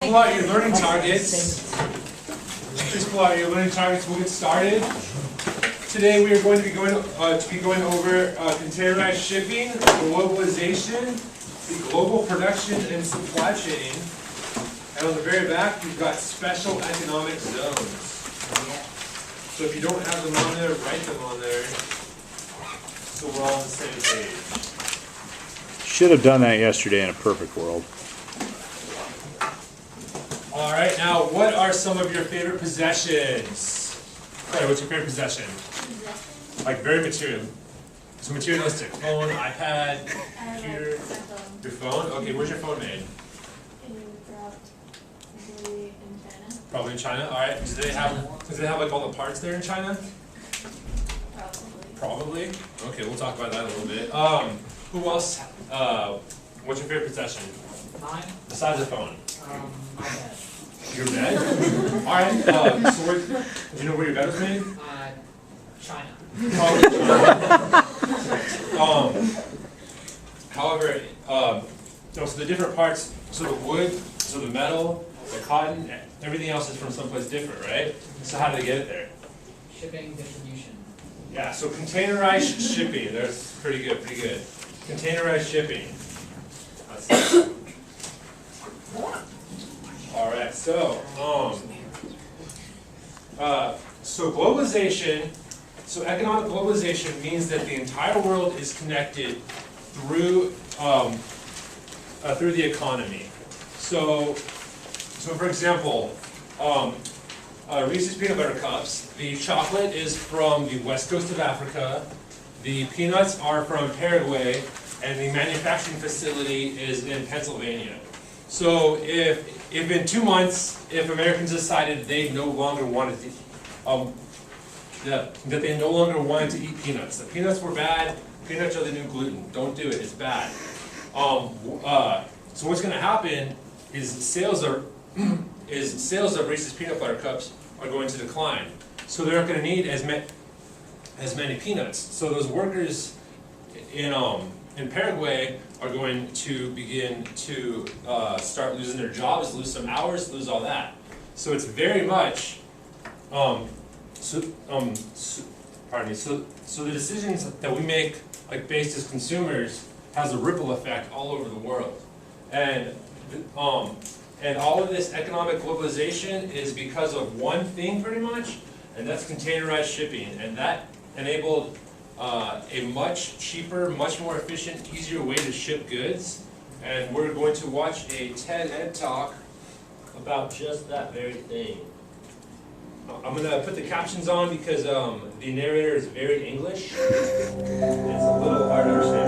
Pull out your learning targets. Please pull out your learning targets. We'll get started. Today we are going to be going over containerized shipping, globalization, the global production and supply chain, and on the very back you've got special economic zones. So if you don't have them on there, write them on there, so we're all on the same page. Should have done that yesterday in a perfect world. All right, now what are some of your favorite possessions? Claire, what's your favorite possession? Like very material. So materialistic. Phone, iPad, computer, your phone? Okay, where's your phone made? Probably in China. Probably in China. All right. Do they have like all the parts there in China? Probably. Probably. Okay, we'll talk about that a little bit. Who else? What's your favorite possession? Mine? Besides the phone. My bed. Your bed? All right. So do you know where your bed was made? China. Probably China. However, so the different parts, so the wood, so the metal, the cotton, everything else is from someplace different, right? So how do they get it there? Shipping, distribution. Yeah, so containerized shipping, that's pretty good, Containerized shipping. All right, so globalization, so economic globalization means that the entire world is connected through the economy. So for example, Reese's peanut butter cups, the chocolate is from the west coast of Africa, the peanuts are from Paraguay, and the manufacturing facility is in Pennsylvania. So if in 2 months, if Americans decided they no longer wanted to, that they no longer wanted to eat peanuts, the peanuts were bad, peanuts are the new gluten, don't do it, it's bad. So what's going to happen is sales of Reese's peanut butter cups are going to decline. So they're not going to need as many peanuts. So those workers in Paraguay are going to begin to start losing their jobs, lose some hours, lose all that. So it's very much So the decisions that we make, like based as consumers, has a ripple effect all over the world, and all of this economic globalization is because of one thing, pretty much, and that's containerized shipping, and that enabled a much cheaper, much more efficient, easier way to ship goods. And we're going to watch a TED talk about just that very thing. I'm going to put the captions on because the narrator is very English. It's a little hard to understand.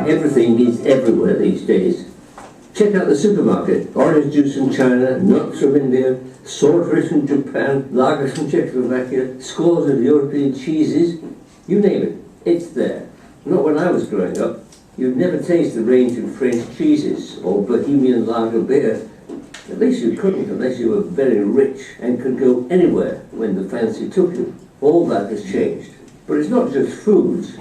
Everything is everywhere these days. Check out the supermarket. Orange juice from China, nuts from India, swordfish from Japan, lager from Czechoslovakia, scores of European cheeses. You name it, it's there. Not when I was growing up. You'd never taste the range of French cheeses or Bohemian lager beer. At least you couldn't unless you were very rich and could go anywhere when the fancy took you. All that has changed. But it's not just foods.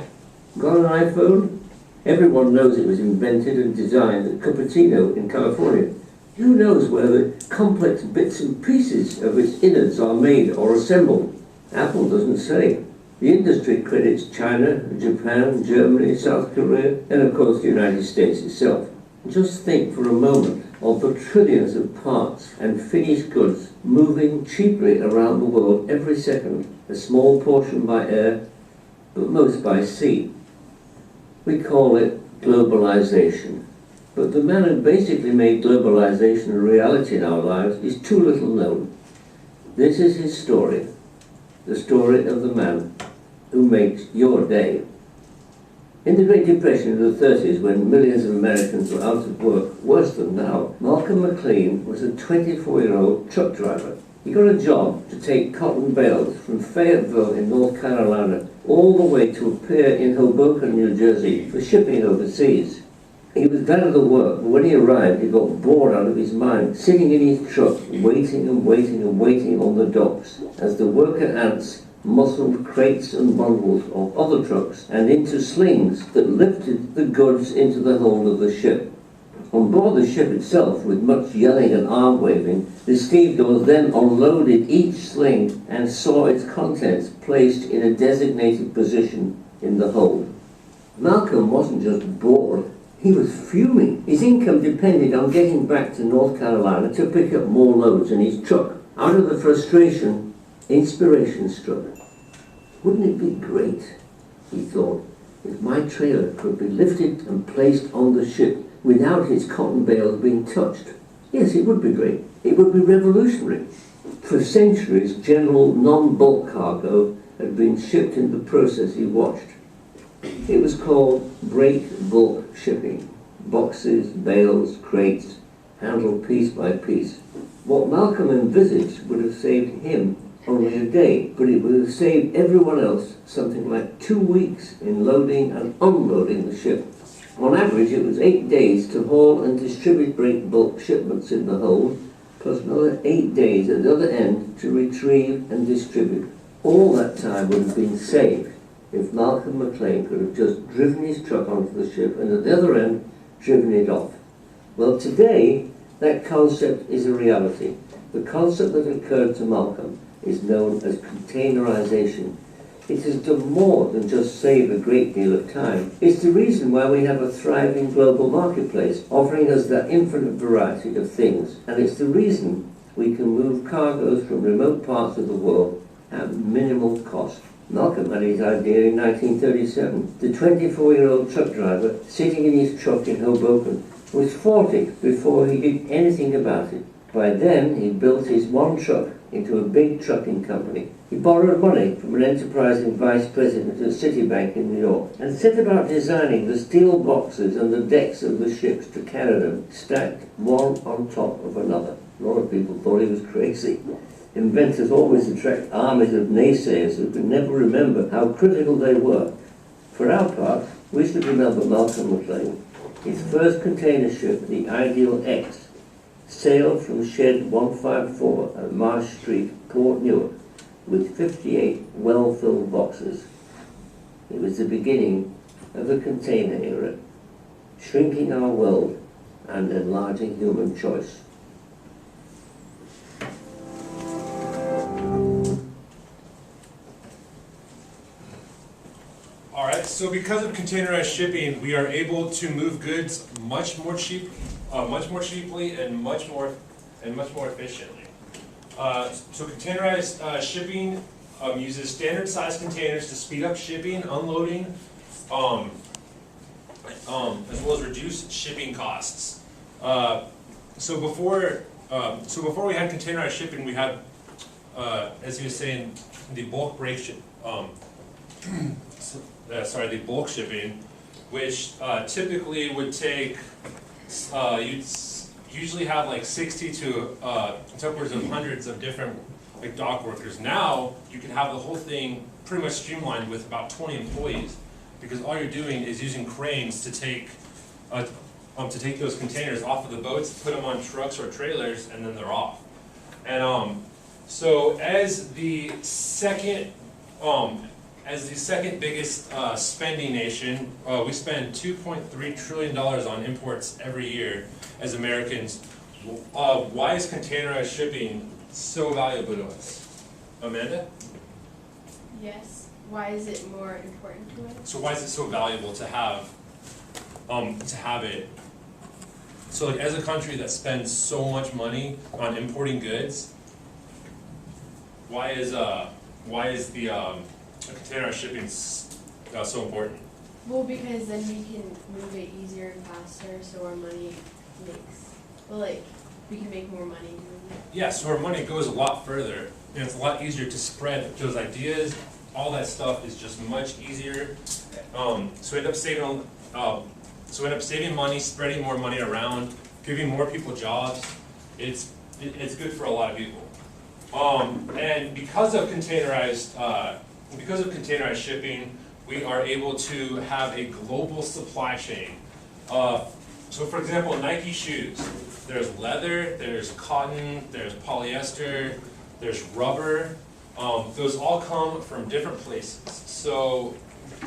Got an iPhone? Everyone knows it was invented and designed at Cupertino in California. Who knows where the complex bits and pieces of its innards are made or assembled? Apple doesn't say. The industry credits China, Japan, Germany, South Korea, and of course the United States itself. Just think for a moment of the trillions of parts and finished goods moving cheaply around the world every second, a small portion by air, but most by sea. We call it globalization. But the man who basically made globalization a reality in our lives is too little known. This is his story, the story of the man who makes your day. In the Great Depression of the 30s, when millions of Americans were out of work, worse than now, Malcolm McLean was a 24-year-old truck driver. He got a job to take cotton bales from Fayetteville in North Carolina all the way to a pier in Hoboken, New Jersey, for shipping overseas. He was glad of the work, but when he arrived, he got bored out of his mind, sitting in his truck, waiting and waiting and waiting on the docks, as the worker ants muscled crates and bundles of other trucks and into slings that lifted the goods into the hold of the ship. On board the ship itself, with much yelling and arm waving, the stevedores then unloaded each sling and saw its contents placed in a designated position in the hold. Malcolm wasn't just bored, he was fuming. His income depended on getting back to North Carolina to pick up more loads in his truck. Out of the frustration, inspiration struck. Wouldn't it be great, he thought, if my trailer could be lifted and placed on the ship without its cotton bales being touched? Yes, it would be great. It would be revolutionary. For centuries, general non-bulk cargo had been shipped in the process he watched. It was called break bulk shipping. Boxes, bales, crates, handled piece by piece. What Malcolm envisaged would have saved him only a day, but it would have saved everyone else something like 2 weeks in loading and unloading the ship. On average, it was 8 days to haul and distribute break bulk shipments in the hold, plus another 8 days at the other end to retrieve and distribute. All that time would have been saved if Malcolm McLean could have just driven his truck onto the ship and at the other end driven it off. Well, today that concept is a reality. The concept that occurred to Malcolm is known as containerization. It has done more than just save a great deal of time. It's the reason why we have a thriving global marketplace offering us that infinite variety of things. And it's the reason we can move cargoes from remote parts of the world at minimal cost. Malcolm had his idea in 1937. The 24-year-old truck driver sitting in his truck in Hoboken was 40 before he did anything about it. By then, he built his one truck into a big trucking company. He borrowed money from an enterprising vice president at Citibank in New York and set about designing the steel boxes and the decks of the ships to carry them, stacked one on top of another. A lot of people thought he was crazy. Inventors always attract armies of naysayers who can never remember how critical they were. For our part, we should remember Malcolm McLean. His first container ship, the Ideal X, sailed from Shed 154 at Marsh Street, Port Newark, with 58 well-filled boxes. It was the beginning of the container era, shrinking our world and enlarging human choice. Alright, so because of containerized shipping, we are able to move goods much more cheaply and much more efficiently. So containerized shipping uses standard size containers to speed up shipping, unloading, as well as reduce shipping costs. So before we had containerized shipping, we had, as he was saying, the bulk the bulk shipping, which typically would take, you'd usually have like 60 to upwards of hundreds of different like dock workers. Now you can have the whole thing pretty much streamlined with about 20 employees, because all you're doing is using cranes to take those containers off of the boats, put them on trucks or trailers, and then they're off. And so as the second biggest spending nation, we spend $2.3 trillion on imports every year as Americans. Why is containerized shipping so valuable to us? Amanda? Yes. Why is it more important to us? So why is it so valuable to have it? So like, as a country that spends so much money on importing goods, why is the containerized shipping so important? Well, because then we can move it easier and faster, so our money we can make more money doing it. Yeah, so our money goes a lot further, and it's a lot easier to spread those ideas. All that stuff is just much easier. So we end up saving money, spreading more money around, giving more people jobs. It's good for a lot of people. And because of containerized shipping, we are able to have a global supply chain. So for example, Nike shoes. There's leather, there's cotton, there's polyester, there's rubber, Those all come from different places. So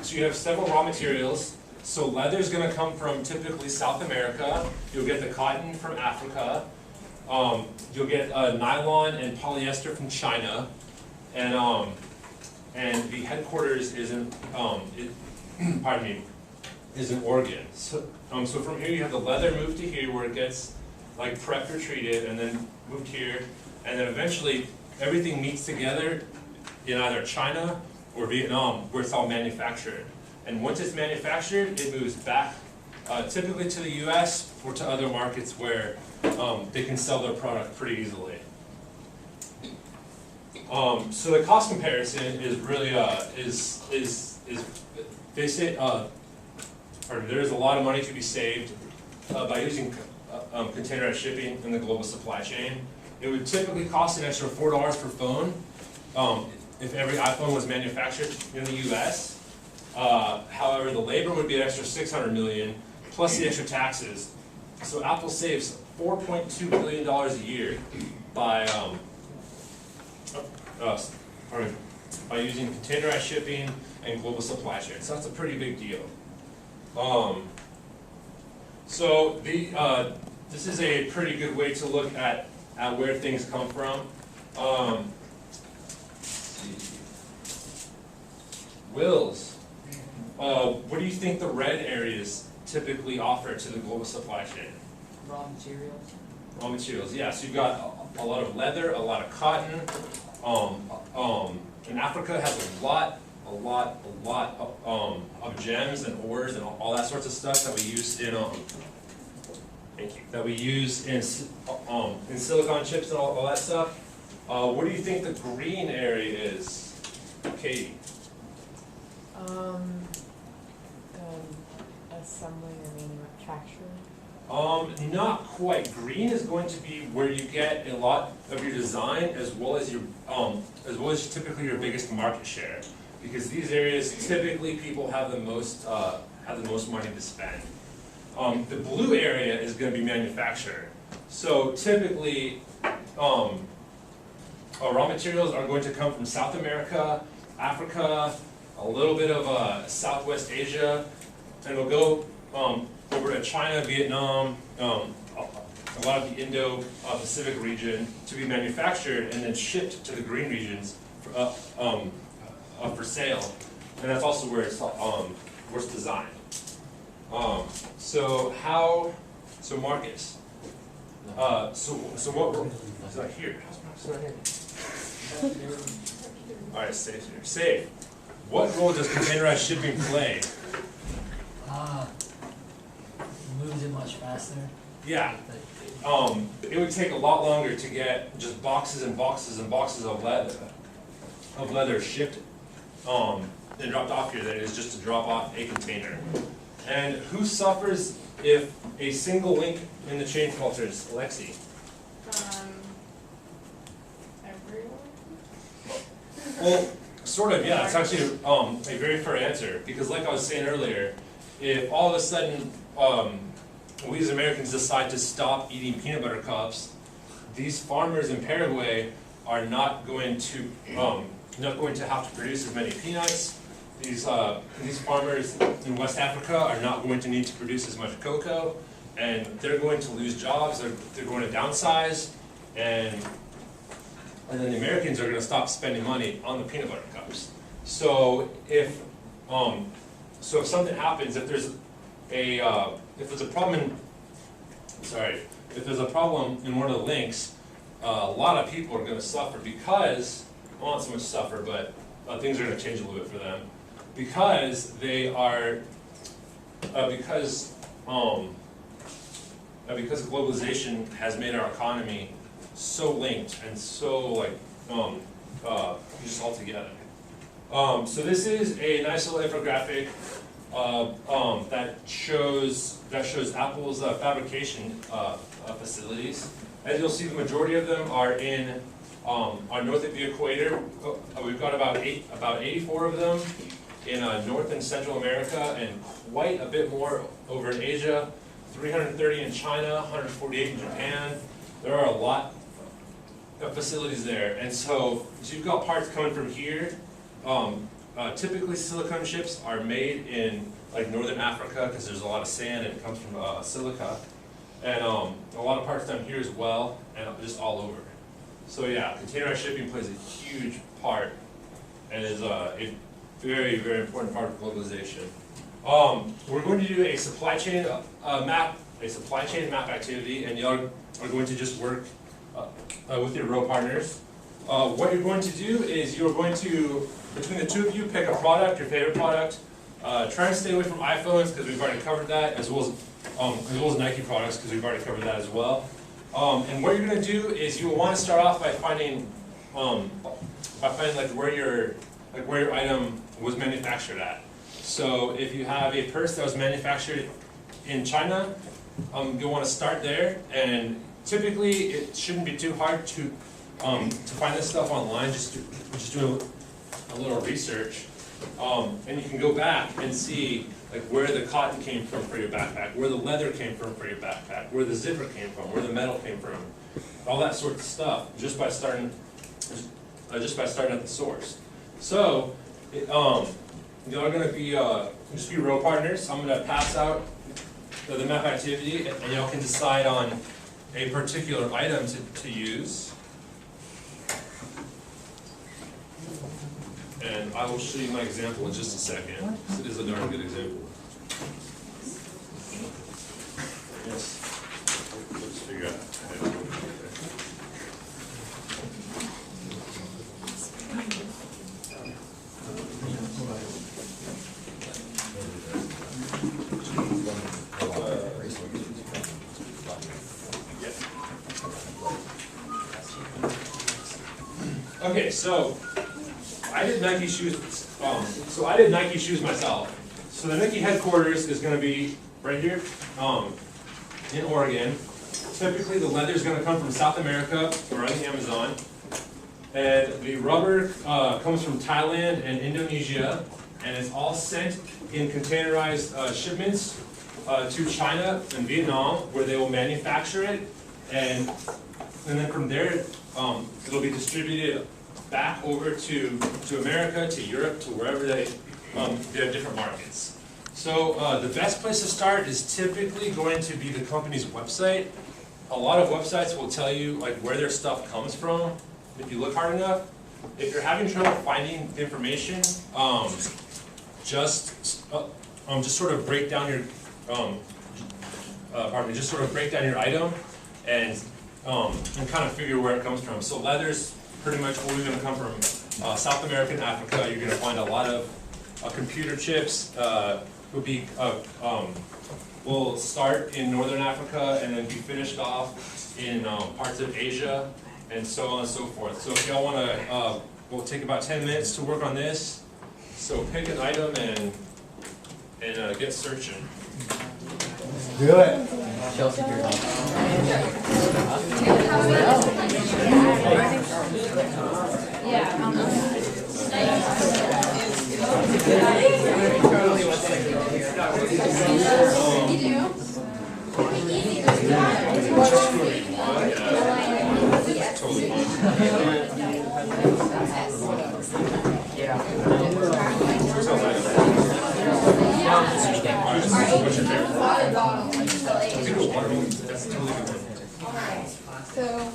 you have several raw materials. So leather is going to come from typically South America. You'll get the cotton from Africa. You'll get nylon and polyester from China, and the headquarters is in pardon me, is in Oregon. So from here you have the leather moved to here where it gets like prepped or treated, and then moved here, and then eventually everything meets together in either China or Vietnam, where it's all manufactured. And once it's manufactured, it moves back typically to the U.S. or to other markets where they can sell their product pretty easily. So the cost comparison is really they say there's a lot of money to be saved by using containerized shipping in the global supply chain. It would typically cost an extra $4 per phone if every iPhone was manufactured in the U.S. However, the labor would be an extra $600 million plus the extra taxes. So Apple saves $4.2 billion a year by using containerized shipping and global supply chain. So that's a pretty big deal. This is a pretty good way to look at where things come from. Wills, what do you think the red areas typically offer to the global supply chain? Raw materials. Raw materials, yeah. So you've got a lot of leather, a lot of cotton. And Africa has a lot of gems and ores and all that sorts of stuff that we use in in silicon chips and all that stuff. What do you think the green area is, Katie? Assembly or manufacturing? Not quite. Green is going to be where you get a lot of your design as well as typically your biggest market share, because these areas typically people have the most money to spend. The blue area is going to be manufactured. So typically, raw materials are going to come from South America, Africa, a little bit of Southwest Asia, and we'll go over to China, Vietnam, a lot of the Indo-Pacific region to be manufactured and then shipped to the green regions for sale, and that's also where it's designed. So Marcus. So what? It's not here. It's not here. All right, safe here. Safe. What role does containerized shipping play? Moves it much faster. Yeah. It would take a lot longer to get just boxes and boxes and boxes of leather shipped and dropped off here than it is just to drop off a container. And who suffers if a single link in the chain falters? Alexi. Everyone? Well, sort of, yeah. It's actually a very fair answer, because like I was saying earlier, if all of a sudden we as Americans decide to stop eating peanut butter cups, these farmers in Paraguay are not going to have to produce as many peanuts. These farmers in West Africa are not going to need to produce as much cocoa, and they're going to lose jobs. They're going to downsize, and then the Americans are going to stop spending money on the peanut butter cups. So if something happens, if there's a problem in one of the links, a lot of people are going to suffer because, well, not so much suffer, but things are going to change a little bit for them, because they are because globalization has made our economy so linked and so just all together. So this is a nice little infographic that shows Apple's fabrication facilities. As you'll see, the majority of them are in north of the equator. We've got about 84 of them in North and Central America, and quite a bit more over in Asia. 330 in China, 148 in Japan. There are a lot facilities there, and so you've got parts coming from here. Typically silicone chips are made in like northern Africa because there's a lot of sand and it comes from silica, and a lot of parts down here as well, and just all over. So yeah, containerized shipping plays a huge part and is a very, very important part of globalization. We're going to do a supply chain map activity, and y'all are going to just work with your row partners. What you're going to do is you're going to, between the two of you, pick a product, your favorite product. Try and stay away from iPhones because we've already covered that, as well as Nike products because we've already covered that as well. And what you're going to do is you will want to start off by finding like where your item was manufactured at. So if you have a purse that was manufactured in China, you'll want to start there. And typically, it shouldn't be too hard to find this stuff online. Just do a little research, and you can go back and see like where the cotton came from for your backpack, where the leather came from for your backpack, where the zipper came from, where the metal came from, all that sort of stuff. Just by starting at the source. So, y'all are going to be just be row partners. I'm going to pass out the map activity, and y'all can decide on a particular item to use. And I will show you my example in just a second. It is a darn good example. Yes. Let's figure out how to do it. Okay, so I did Nike shoes. I did Nike shoes myself. So the Nike headquarters is going to be right here in Oregon. Typically, the leather is going to come from South America or on the Amazon, and the rubber comes from Thailand and Indonesia, and it's all sent in containerized shipments to China and Vietnam, where they will manufacture it, and then from there it'll be distributed back over to America, to Europe, to wherever they have different markets. So the best place to start is typically going to be the company's website. A lot of websites will tell you like where their stuff comes from if you look hard enough. If you're having trouble finding information, just sort of break down your just sort of break down your item and kind of figure where it comes from. So leather's pretty much always going to come from South America and Africa. You're going to find a lot of computer chips. Will start in northern Africa and then be finished off in parts of Asia, and so on and so forth. So if y'all want to, we'll take about 10 minutes to work on this. So pick an item and get searching. Do it. Chelsea, you're done.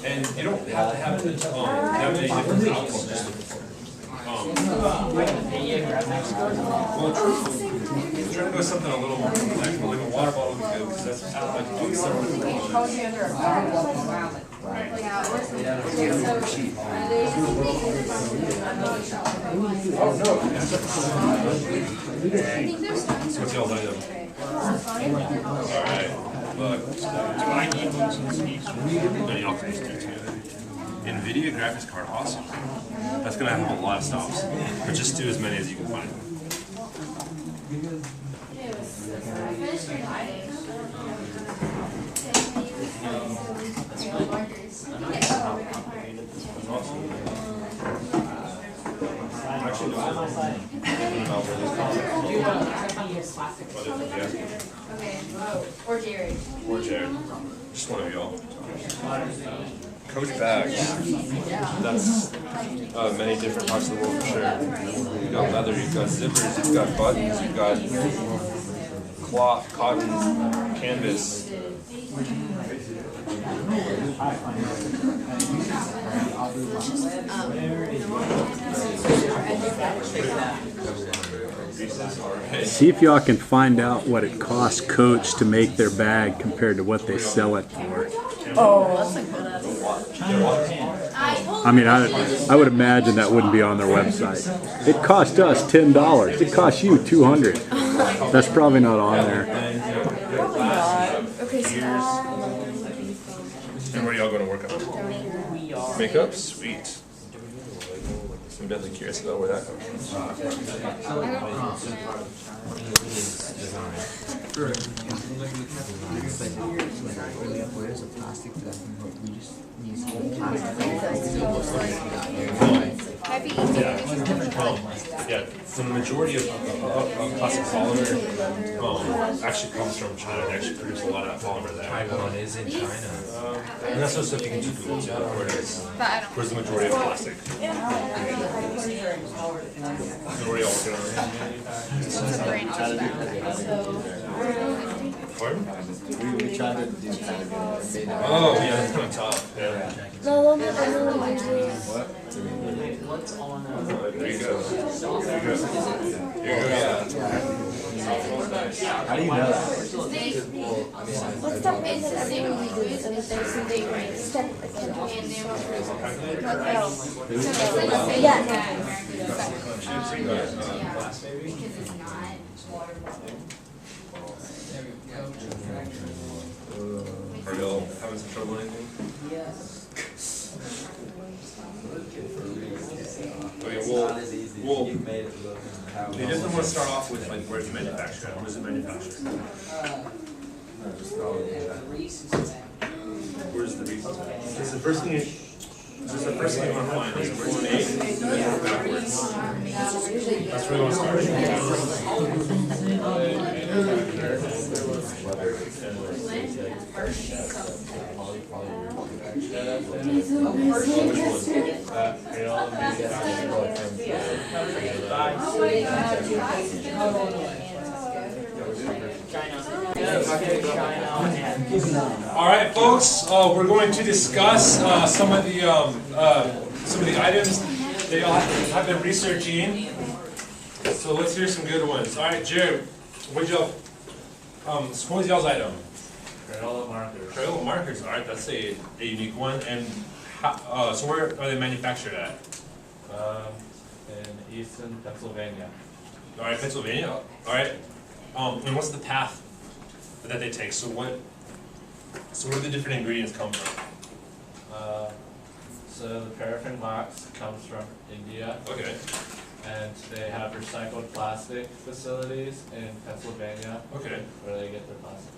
And you don't have to have many different outlets. Try to go something a little more complex, like a water bottle would be good, because that's like several different components. So what's y'all's item? Alright, look, do I need one since he's... No, y'all can do too. NVIDIA graphics card, awesome. That's gonna have a lot of stops, but just do as many as you can find. Actually, no. Okay, or Jared. Or Jared. Just one of y'all. Coach bags. That's many different parts of the world for sure. You've got leather, you've got zippers, you've got buttons, you've got cloth, cotton, canvas. See if y'all can find out what it costs Coach to make their bag compared to what they sell it for. I mean, I would imagine that wouldn't be on their website. It cost us $10. It cost you $200. That's probably not on there. Okay, so And where are y'all going to work on? Makeup? Sweet. I'm definitely curious about where that comes Yeah, so the majority of plastic polymer actually comes from China. They actually produce a lot of that polymer there. Taiwan is in China. And that's also stuff you can do Google too, where's the majority of plastic? So where are y'all working on? Pardon? We tried to do kind of Oh, yeah, that's kind of tough. Yeah. What's on There you go. There you go. There you go. How do you know that? What's the basic thing we do is there's something step Are y'all having some trouble or anything? Yes. Okay, well, they just want to start off with like where's it manufactured? Where is it manufactured? Where's the reason? This is the first thing you want to find. Is where it's made, and then work backwards. That's where you want to start. All right, folks. We're going to discuss some of the items that y'all have been researching. So let's hear some good ones. All right, Jared, what'd y'all? So what was y'all's item? Crayola markers. Crayola markers. All right, that's a unique one. And how, so where are they manufactured at? In Easton, Pennsylvania. All right, Pennsylvania. All right. And what's the path that they take? So where do the different ingredients come from? So the paraffin wax comes from India, Okay. and they have recycled plastic facilities in Pennsylvania Okay. where they get their plastic.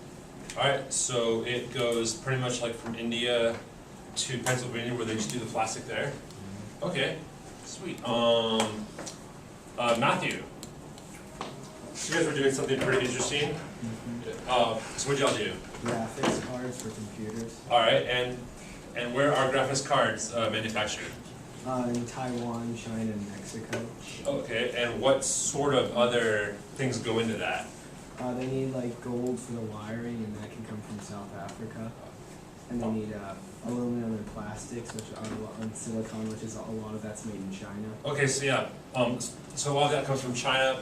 All right. So it goes pretty much like from India to Pennsylvania, where they just do the plastic there. Okay. Sweet. Matthew. You guys were doing something pretty interesting. So what'd y'all do? Graphics cards for computers. All right, and where are graphics cards manufactured? In Taiwan, China, and Mexico. Okay, and what sort of other things go into that? They need like gold for the wiring, and that can come from South Africa. And they need aluminum and plastics, which are and silicon, which is a lot of that's made in China. Okay, so yeah, so all that comes from China.